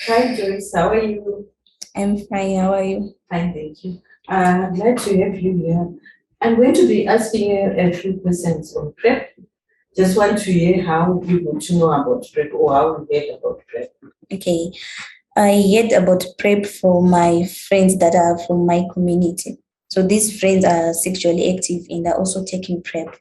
Hi Joyce, how are you? I'm fine. How are you? Fine, thank you. I'd like to have you here. I'm going to be asking you a few questions on PrEP. Just want to hear how you got to know about PrEP or how you heard about PrEP. Okay. I heard about PrEP from my friends that are from my community. So these friends are sexually active and are also taking PrEP.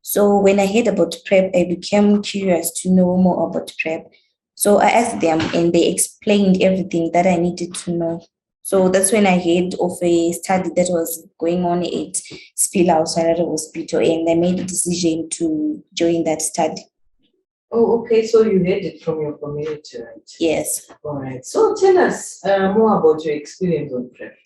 So when I heard about PrEP, I became curious to know more about PrEP. So I asked them and they explained everything that I needed to know. So that's when I heard of a study that was going on at Spillhouse Hospital and I made a decision to join that study. Oh, okay, so you heard it from your community, right? Yes. All right, so tell us more about your experience on PrEP.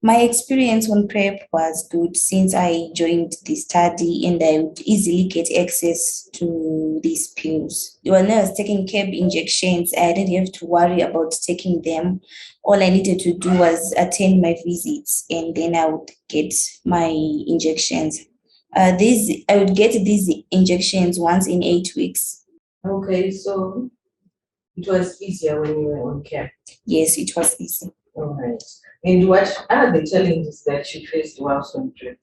My experience on PrEP was good since I joined the study and I would easily get access to these pills. When I was taking CAB injections, I didn't have to worry about taking them. All I needed to do was attend my visits and then I would get my injections. These I would get these injections once in 8 weeks. Okay, so it was easier when you were on care. Yes, it was easy. All right. And what are the challenges that you faced whilst on PrEP?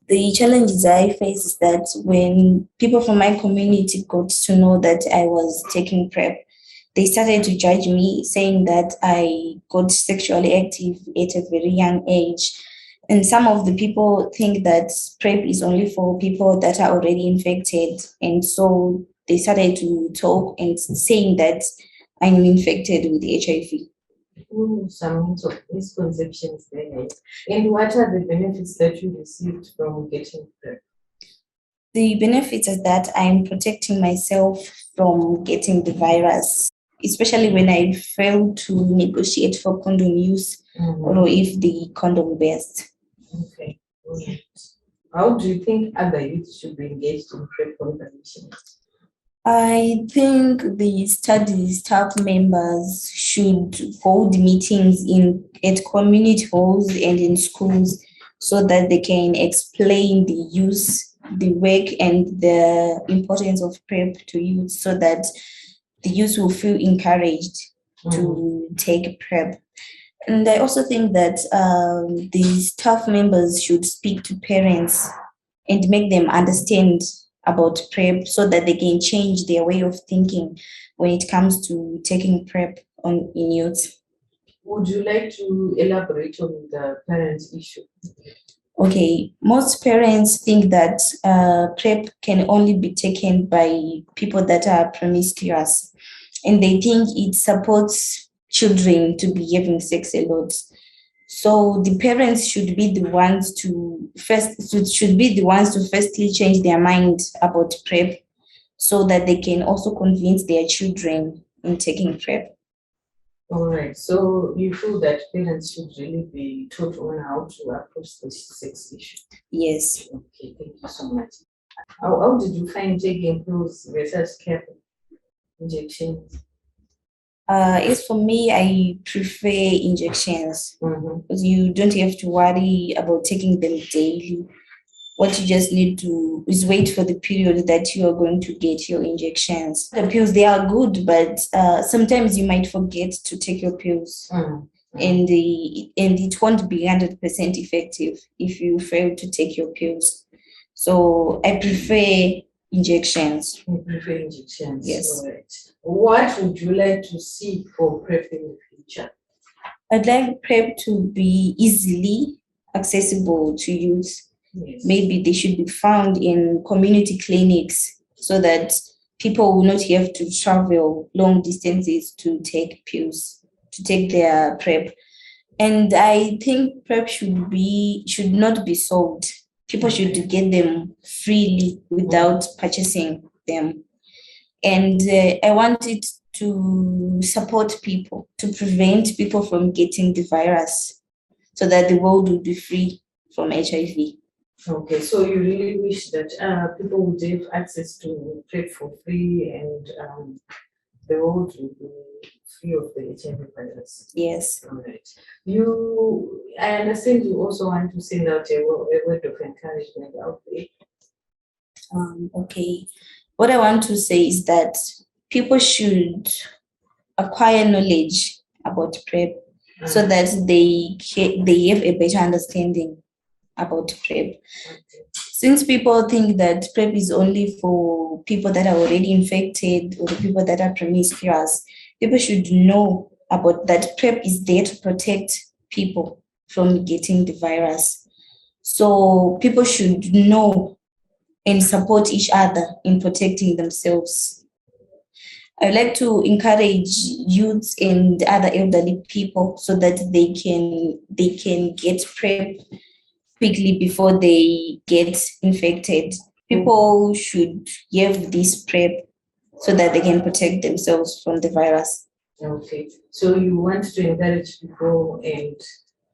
The challenges I face is that when people from my community got to know that I was taking PrEP, they started to judge me, saying that I got sexually active at a very young age. And some of the people think that PrEP is only for people that are already infected. And so they started to talk and saying that I'm infected with HIV. Some misconceptions there. And what are the benefits that you received from getting PrEP? The benefits is that I'm protecting myself from getting the virus, especially when I fail to negotiate for condom use or if the condom bursts. Okay. Alright. How do you think other youth should be engaged in PrEP conversations? I think the study staff members should hold meetings in at community halls and in schools so that they can explain the use, the work, and the importance of PrEP to youth so that the youth will feel encouraged to take PrEP. And I also think that the staff members should speak to parents and make them understand about PrEP so that they can change their way of thinking when it comes to taking PrEP on in youth. Would you like to elaborate on the parents' issue? Okay, most parents think that PrEP can only be taken by people that are promiscuous, and they think it supports children to be having sex a lot. So the parents should be the ones to firstly change their mind about PrEP, so that they can also convince their children in taking PrEP. All right. So you feel that parents should really be taught on how to approach this sex issue? Yes. Okay, thank you so much. How did you find taking pills versus care injections? As for me, I prefer injections because you don't have to worry about taking them daily. What you just need to is wait for the period that you are going to get your injections. The pills, they are good, but sometimes you might forget to take your pills. And it won't be 100% effective if you fail to take your pills. So I prefer injections. You prefer injections? Yes. All right. What would you like to see for PrEP in the future? I'd like PrEP to be easily accessible to youth. Yes. Maybe they should be found in community clinics so that people will not have to travel long distances to take pills, to take their PrEP. And I think PrEP should not be sold. People should get them freely without purchasing them. And I want it to support people, to prevent people from getting the virus so that the world will be free from HIV. Okay, so you really wish that people would have access to PrEP for free and the world will be free of the HIV virus. Yes. All right. I understand you also want to send out a word of encouragement out there. Okay. What I want to say is that people should acquire knowledge about PrEP so that they have a better understanding about PrEP. Since people think that PrEP is only for people that are already infected or the people that are promiscuous, people should know about that PrEP is there to protect people from getting the virus. So people should know and support each other in protecting themselves. I'd like to encourage youths and other elderly people so that they can get PrEP quickly before they get infected. People should have this PrEP so that they can protect themselves from the virus. Okay, so you want to encourage people, and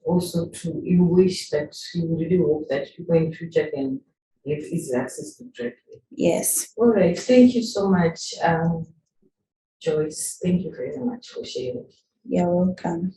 also you wish that you really hope that people in future can have easy access to PrEP. Yes. All right, thank you so much, Joyce. Thank you very much for sharing. You're welcome.